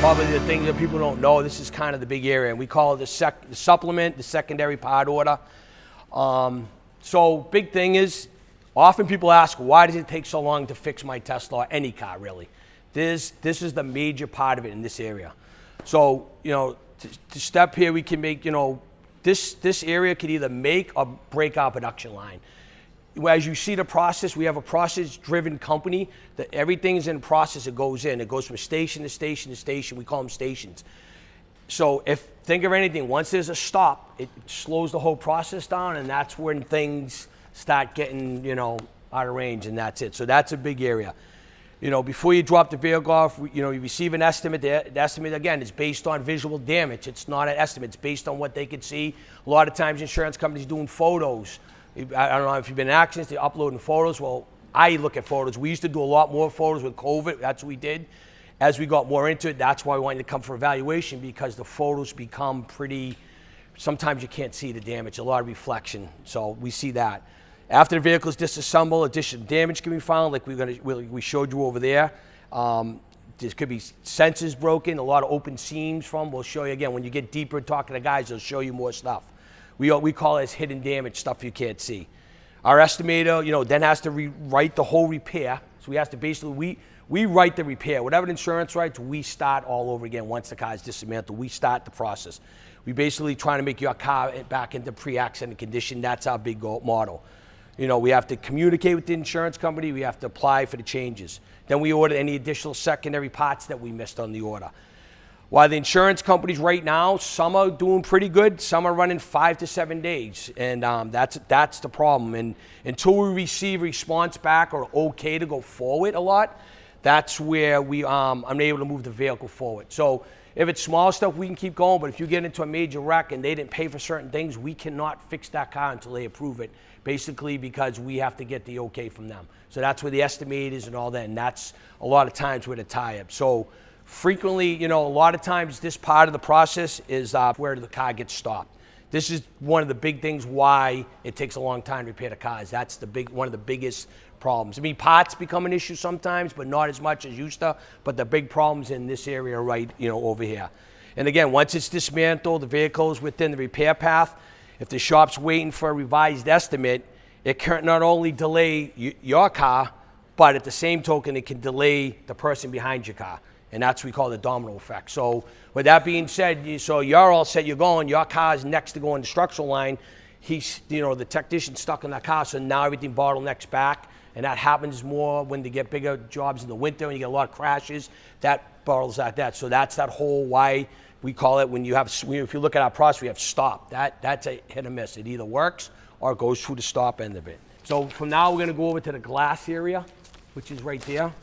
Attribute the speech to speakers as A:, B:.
A: probably the thing that people don't know, this is kind of the big area, and we call it the supplement, the secondary part order. So big thing is, often people ask, why does it take so long to fix my Tesla or any car really? This is the major part of it in this area. So, to step here, we can make, this area could either make or break our production line. As you see the process, we have a process-driven company that everything's in process. It goes from station to station to station. We call them stations. So think of anything, once there's a stop, it slows the whole process down, and that's when things start getting, out of range, and that's it. So that's a big area. Before you drop the vehicle off, you receive an estimate. The estimate, again, is based on visual damage. It's not an estimate. It's based on what they can see. A lot of times insurance companies doing photos. I don't know if you've been in accidents, they're uploading photos. Well, I look at photos. We used to do a lot more photos with COVID. That's what we did. As we got more into it, that's why we wanted to come for evaluation, because the photos become pretty, sometimes you can't see the damage, a lot of reflection. So we see that. After the vehicle is disassembled, additional damage can be found, like we showed you over there. There could be sensors broken, a lot of open seams from. We'll show you again, when you get deeper talking to guys, they'll show you more stuff. We call it as hidden damage, stuff you can't see. Our estimator, then has to write the whole repair. So we have to basically, we write the repair. Whatever the insurance writes, we start all over again. Once the car is dismantled, we start the process. We basically try to make your car back into pre-accident condition. That's our big model. We have to communicate with the insurance company. We have to apply for the changes. Then we order any additional secondary parts that we missed on the order. While the insurance companies right now, some are doing pretty good, some are running 5 to 7 days, and that's the problem. And until we receive a response back or okay to go forward a lot, that's where I'm able to move the vehicle forward. So if it's small stuff, we can keep going, but if you get into a major wreck and they didn't pay for certain things, we cannot fix that car until they approve it, basically because we have to get the okay from them. So that's where the estimate is and all that, and that's a lot of times where the tie-up. So frequently, a lot of times this part of the process is where the car gets stopped. This is one of the big things why it takes a long time to repair the cars. That's one of the biggest problems. I mean, parts become an issue sometimes, but not as much as used to, but the big problems in this area right, over here. And again, once it's dismantled, the vehicle is within the repair path. If the shop's waiting for a revised estimate, it can not only delay your car, but at the same token, it can delay the person behind your car. And that's what we call the domino effect. So with that being said, so you're all set, you're going, your car's next to go in the structural line. He's, the technician's stuck in that car, so now everything bottlenecks back. And that happens more when they get bigger jobs in the winter and you get a lot of crashes. That bottles at that. So that's that whole why we call it, if you look at our process, we have stop. That's a hit or miss. It either works or it goes through the stop end of it. So from now, we're going to go over to the glass area, which is right there.